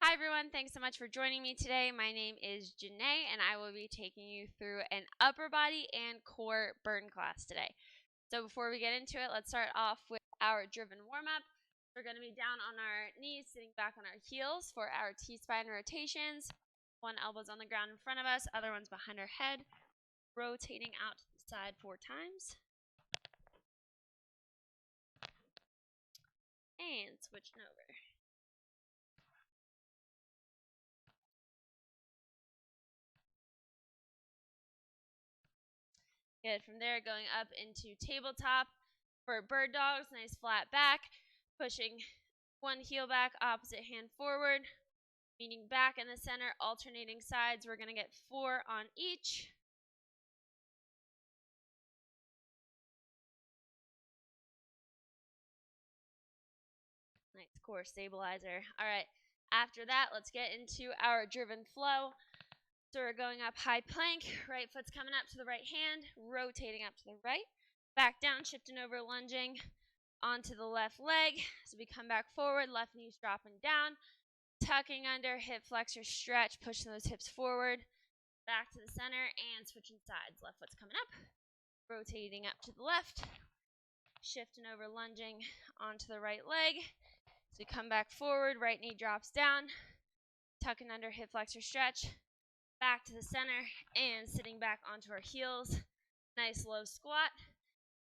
Hi everyone, thanks so much for joining me today. My name is Janae and I will be taking you through an upper body and core burn class today. So before we get into it, let's start off with our driven warm-up. We're going to be down on our knees, sitting back on our heels for our T-spine rotations. One elbow's on the ground in front of us, other one's behind our head, rotating out to the side 4 times. And switching over. Good. From there, going up into tabletop for bird dogs. Nice flat back. Pushing one heel back, opposite hand forward. Meaning back in the center, alternating sides. We're going to get 4 on each. Nice core stabilizer. All right. After that, let's get into our driven flow. So we're going up high plank, right foot's coming up to the right hand, rotating up to the right, back down, shifting over, lunging onto the left leg. So we come back forward, left knee's dropping down, tucking under, hip flexor stretch, pushing those hips forward, back to the center, and switching sides. Left foot's coming up, rotating up to the left, shifting over, lunging onto the right leg. So we come back forward, right knee drops down, tucking under, hip flexor stretch, back to the center, and sitting back onto our heels. Nice low squat,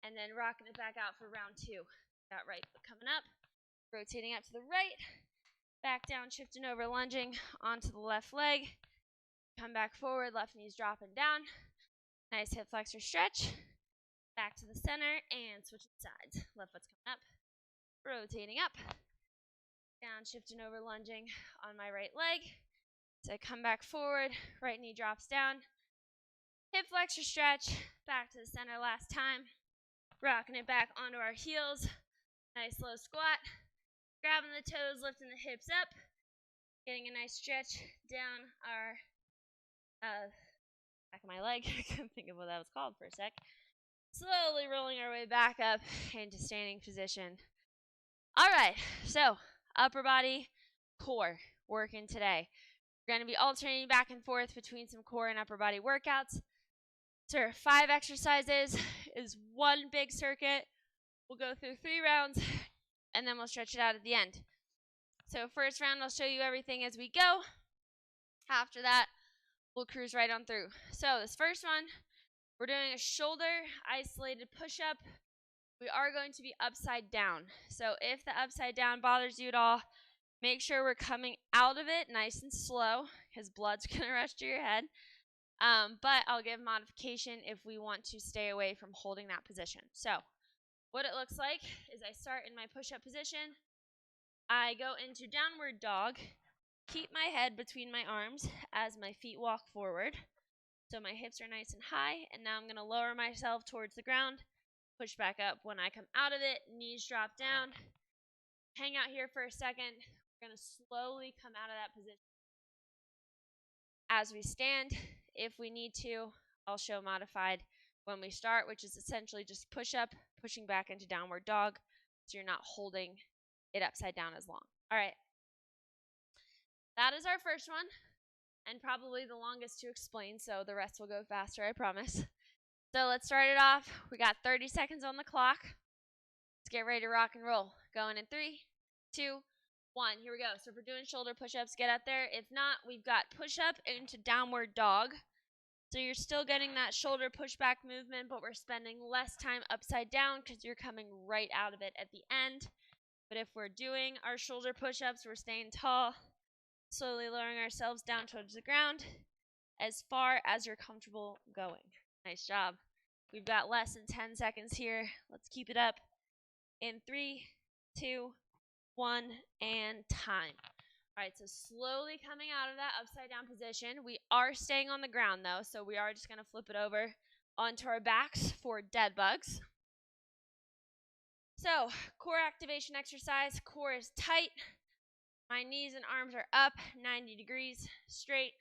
and then rocking it back out for round 2. Got right foot coming up, rotating up to the right, back down, shifting over, lunging onto the left leg. Come back forward, left knee's dropping down. Nice hip flexor stretch, back to the center, and switching sides. Left foot's coming up, rotating up, down, shifting over, lunging on my right leg. So I come back forward, right knee drops down, hip flexor stretch, back to the center last time, rocking it back onto our heels, nice low squat, grabbing the toes, lifting the hips up, getting a nice stretch down our back of my leg. I couldn't think of what that was called for a sec. Slowly rolling our way back up into standing position. All right, so upper body, core, working today. We're going to be alternating back and forth between some core and upper body workouts. So 5 exercises is 1 big circuit. We'll go through 3 rounds, and then we'll stretch it out at the end. So first round, I'll show you everything as we go. After that, we'll cruise right on through. So this first one, we're doing a shoulder isolated push-up. We are going to be upside down. So if the upside down bothers you at all, make sure we're coming out of it nice and slow because blood's going to rush to your head. But I'll give modification if we want to stay away from holding that position. So what it looks like is I start in my push-up position. I go into downward dog. Keep my head between my arms as my feet walk forward. So my hips are nice and high. And now I'm going to lower myself towards the ground. Push back up when I come out of it. Knees drop down. Hang out here for a second. We're going to slowly come out of that position. As we stand, if we need to, I'll show modified when we start, which is essentially just push up, pushing back into downward dog, so you're not holding it upside down as long. All right. That is our first one, and probably the longest to explain, so the rest will go faster, I promise. So let's start it off. We got 30 seconds on the clock. Let's get ready to rock and roll. Going in 3, 2, 1. Here we go. So if we're doing shoulder push-ups, get out there. If not, we've got push-up into downward dog. So you're still getting that shoulder pushback movement, but we're spending less time upside down because you're coming right out of it at the end. But if we're doing our shoulder push-ups, we're staying tall, slowly lowering ourselves down towards the ground as far as you're comfortable going. Nice job. We've got less than 10 seconds here. Let's keep it up. In 3, 2, 1, and time. All right, so slowly coming out of that upside down position. We are staying on the ground though, so we are just going to flip it over onto our backs for dead bugs. So, core activation exercise. Core is tight. My knees and arms are up 90 degrees straight.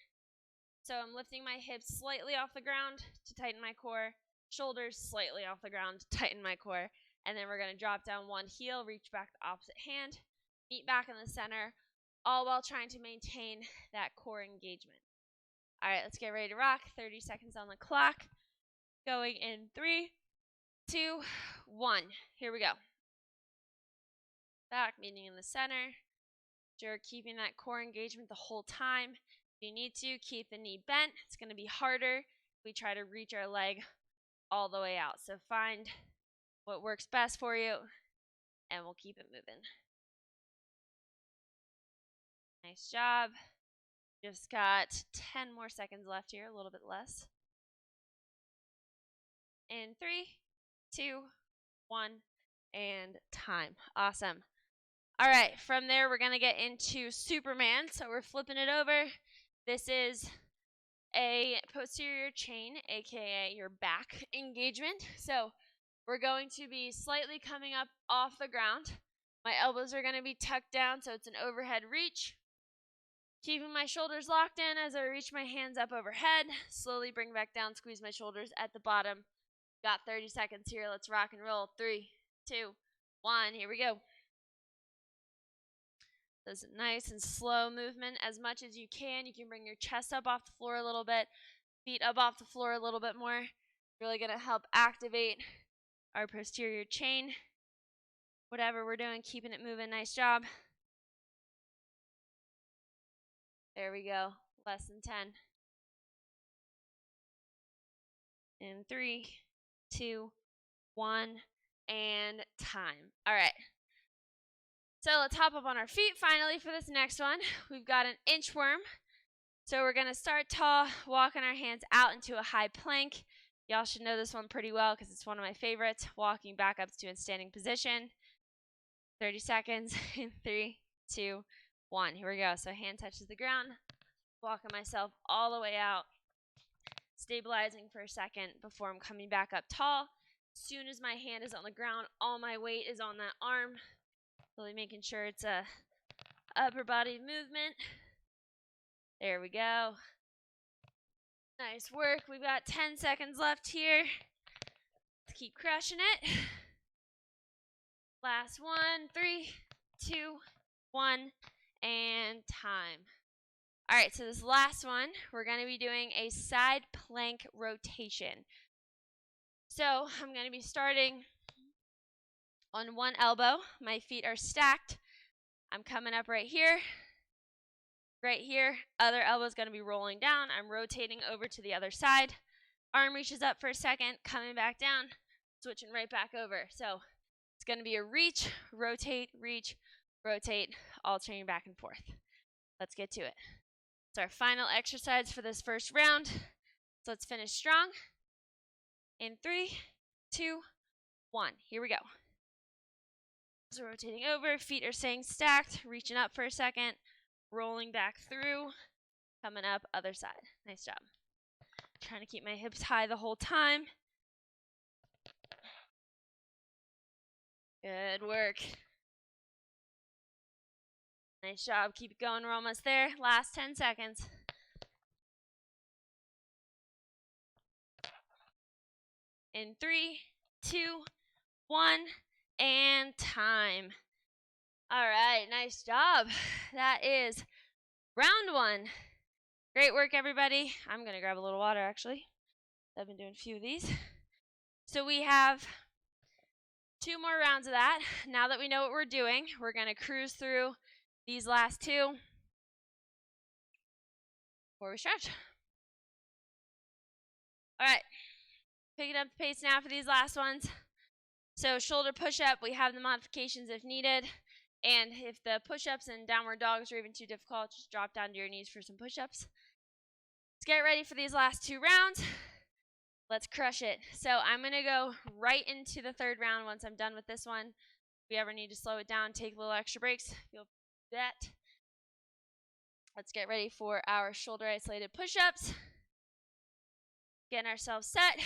So I'm lifting my hips slightly off the ground to tighten my core. Shoulders slightly off the ground to tighten my core. And then we're going to drop down one heel, reach back the opposite hand, meet back in the center, all while trying to maintain that core engagement. All right, let's get ready to rock. 30 seconds on the clock. Going in 3, 2, 1. Here we go. Back, meeting in the center. You're keeping that core engagement the whole time. If you need to, keep the knee bent. It's going to be harder if we try to reach our leg all the way out. So find what works best for you, and we'll keep it moving. Nice job. Just got 10 more seconds left here, a little bit less. In 3, 2, 1, and time. Awesome. All right, from there we're going to get into Superman. So we're flipping it over. This is a posterior chain, aka your back engagement. So we're going to be slightly coming up off the ground. My elbows are going to be tucked down, so it's an overhead reach. Keeping my shoulders locked in as I reach my hands up overhead. Slowly bring back down, squeeze my shoulders at the bottom. Got 30 seconds here. Let's rock and roll. 3, 2, 1. Here we go. This is a nice and slow movement as much as you can. You can bring your chest up off the floor a little bit, feet up off the floor a little bit more. Really going to help activate our posterior chain. Whatever we're doing, keeping it moving. Nice job. There we go. Less than 10. In 3, 2, 1, and time. All right. So let's hop up on our feet finally for this next one. We've got an inchworm. So we're going to start tall, walking our hands out into a high plank. Y'all should know this one pretty well because it's one of my favorites. Walking back up to a standing position. 30 seconds in 3, 2, 1. Here we go. So hand touches the ground. Walking myself all the way out. Stabilizing for a second before I'm coming back up tall. As soon as my hand is on the ground, all my weight is on that arm. Really making sure it's a upper body movement. There we go. Nice work. We've got 10 seconds left here. Let's keep crushing it. Last one. 3, 2, 1, and time. All right, so this last one, we're going to be doing a side plank rotation. So I'm going to be starting on one elbow. My feet are stacked. I'm coming up right here. Right here. Other elbow is going to be rolling down. I'm rotating over to the other side. Arm reaches up for a second, coming back down, switching right back over. So it's going to be a reach, rotate, alternating back and forth. Let's get to it. It's our final exercise for this first round. So let's finish strong. In 3, 2, 1. Here we go. So rotating over, feet are staying stacked, reaching up for a second, rolling back through, coming up other side. Nice job. Trying to keep my hips high the whole time. Good work. Nice job. Keep it going. We're almost there. Last 10 seconds. In 3, 2, 1, and time. All right. Nice job. That is round 1. Great work, everybody. I'm going to grab a little water, actually. I've been doing a few of these. So we have 2 more rounds of that. Now that we know what we're doing, we're going to cruise through these last 2 before we stretch. All right. Picking up the pace now for these last ones. So shoulder push-up, we have the modifications if needed. And if the push-ups and downward dogs are even too difficult, just drop down to your knees for some push-ups. Let's get ready for these last 2 rounds. Let's crush it. So I'm going to go right into the 3rd round once I'm done with this one. If we ever need to slow it down, take a little extra breaks, you'll do that. Let's get ready for our shoulder isolated push-ups. Getting ourselves set.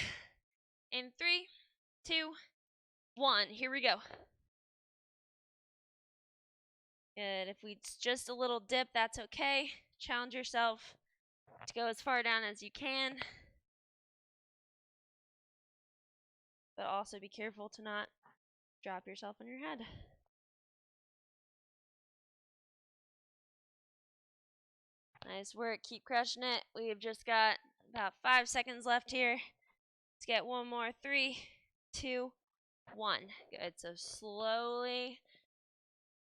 In 3, 2, 1. Here we go. Good. If it's just a little dip, that's okay. Challenge yourself to go as far down as you can. But also be careful to not drop yourself on your head. Nice work. Keep crushing it. We've just got about 5 seconds left here. Let's get one more. 3, 2, 1. Good. So slowly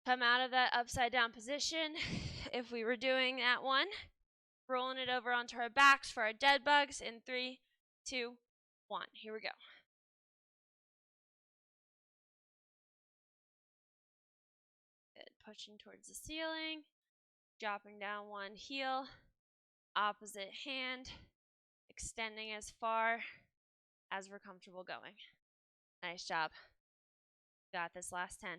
come out of that upside down position. If we were doing that one, rolling it over onto our backs for our dead bugs in 3, 2, 1. Here we go. Good. Pushing towards the ceiling, dropping down one heel, opposite hand, extending as far as we're comfortable going. Nice job. Got this. Last 10.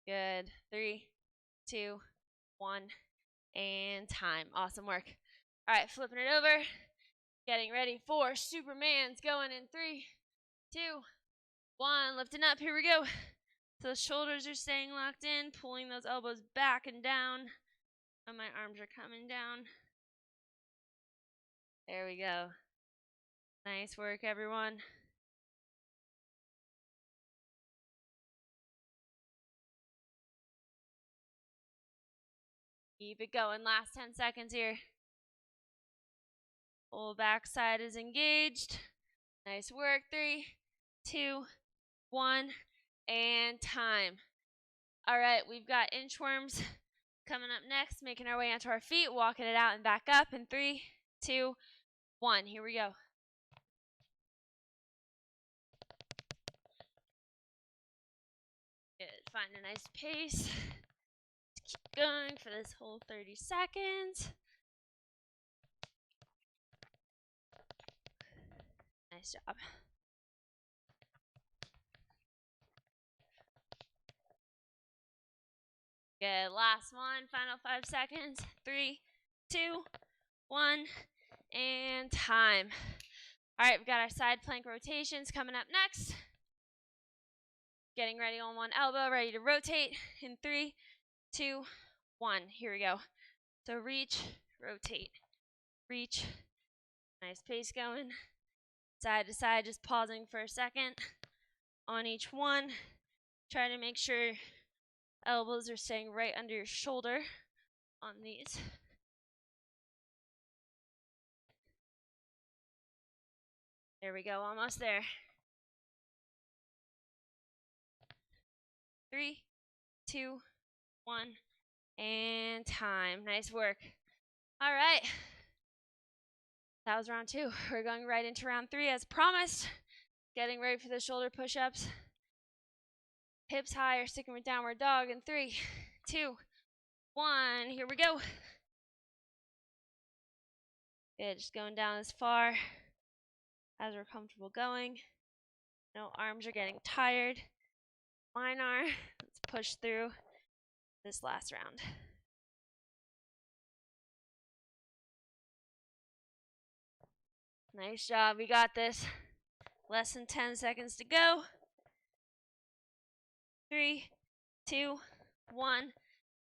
Good. 3, 2, 1, and time. Awesome work. All right, flipping it over. Getting ready for Superman's. Going in 3, 2, 1. Lifting up. Here we go. So the shoulders are staying locked in, pulling those elbows back and down. And my arms are coming down. There we go. Nice work, everyone. Keep it going. Last 10 seconds here. Whole backside is engaged. Nice work. 3, 2, 1, and time. All right, we've got inchworms coming up next, making our way onto our feet, walking it out and back up in 3, 2, 1. Here we go. Good. Find a nice pace. Keep going for this whole 30 seconds. Nice job. Good. Last one. Final 5 seconds. 3, 2, 1, and time. All right, we've got our side plank rotations coming up next. Getting ready on one elbow, ready to rotate in 3, 2, 1. Here we go. So reach, rotate, reach. Nice pace going. Side to side, just pausing for a second on each one. Try to make sure elbows are staying right under your shoulder on these. There we go, almost there. 3, 2, 1, and time. Nice work. All right. That was round 2. We're going right into round 3 as promised. Getting ready for the shoulder push-ups. Hips high or sticking with downward dog in 3, 2, 1. Here we go. Good, just going down as far as we're comfortable going. No arms are getting tired. Mine are. Let's push through this last round. Nice job. We got this. Less than 10 seconds to go. 3, 2, 1,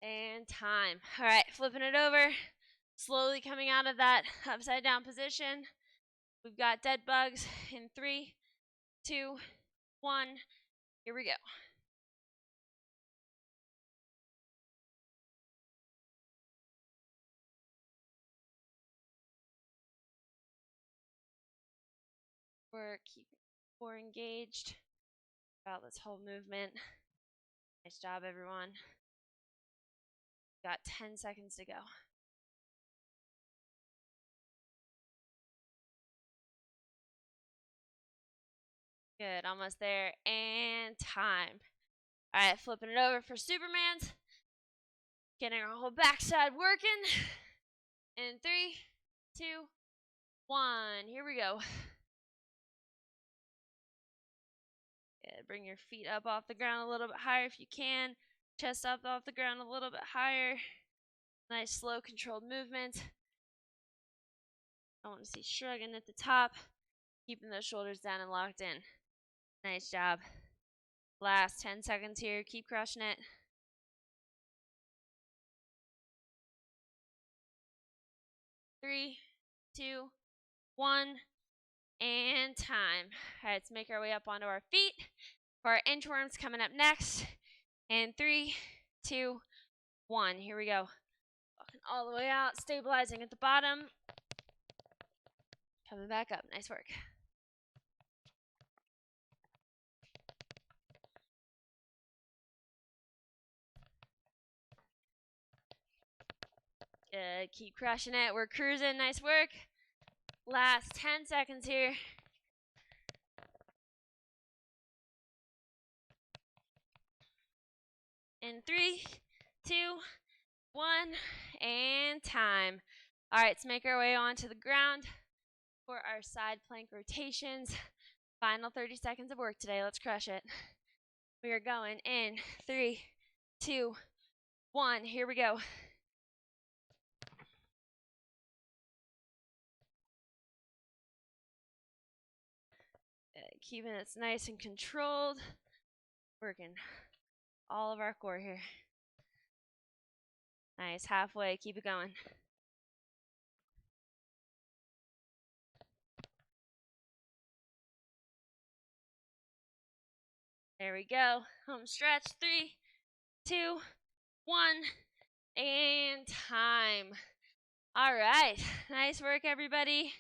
and time. All right, flipping it over. Slowly coming out of that upside down position. We've got dead bugs in 3, 2, 1. Here we go. We're keeping core engaged throughout this whole movement. Nice job, everyone. Got 10 seconds to go. Good, almost there, and time. All right, flipping it over for Superman's. Getting our whole backside working. In 3, 2, 1. Here we go. Good. Bring your feet up off the ground a little bit higher if you can. Chest up off the ground a little bit higher. Nice, slow, controlled movement. I want to see shrugging at the top. Keeping those shoulders down and locked in. Nice job. Last 10 seconds here. Keep crushing it. 3, 2, 1, and time. All right, let's make our way up onto our feet. For our inchworms coming up next. And 3, 2, 1. Here we go. Walking all the way out, stabilizing at the bottom. Coming back up. Nice work. Good. Keep crushing it. We're cruising. Nice work. Last 10 seconds here. In 3, 2, 1, and time. All right, let's make our way onto the ground for our side plank rotations. Final 30 seconds of work today. Let's crush it. We are going in 3, 2, 1. Here we go. Keeping it nice and controlled. Working all of our core here. Nice, halfway. Keep it going. There we go. Home stretch. 3, 2, 1, and time. All right. Nice work, everybody.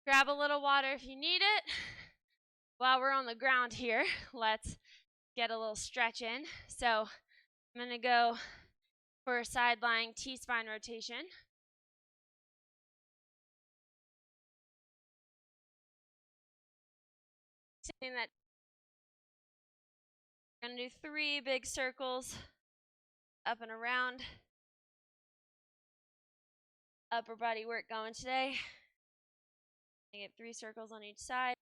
Grab a little water if you need it. While we're on the ground here, let's get a little stretch in. So I'm going to go for a side lying T-spine rotation. That I'm going to do 3 big circles up and around. Upper body work going today. I get 3 circles on each side.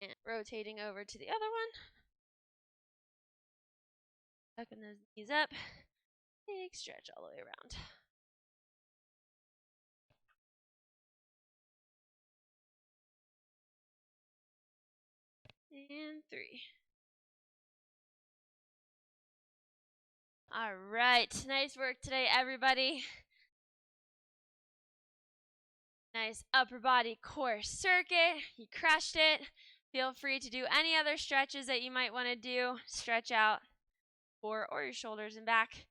And rotating over to the other one. Tucking those knees up. Big stretch all the way around. And 3. All right, nice work today, everybody. Nice upper body core circuit. You crushed it. Feel free to do any other stretches that you might want to do. Stretch out core or your shoulders and back.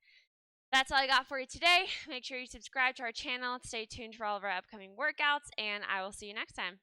That's all I got for you today. Make sure you subscribe to our channel. Stay tuned for all of our upcoming workouts, and I will see you next time.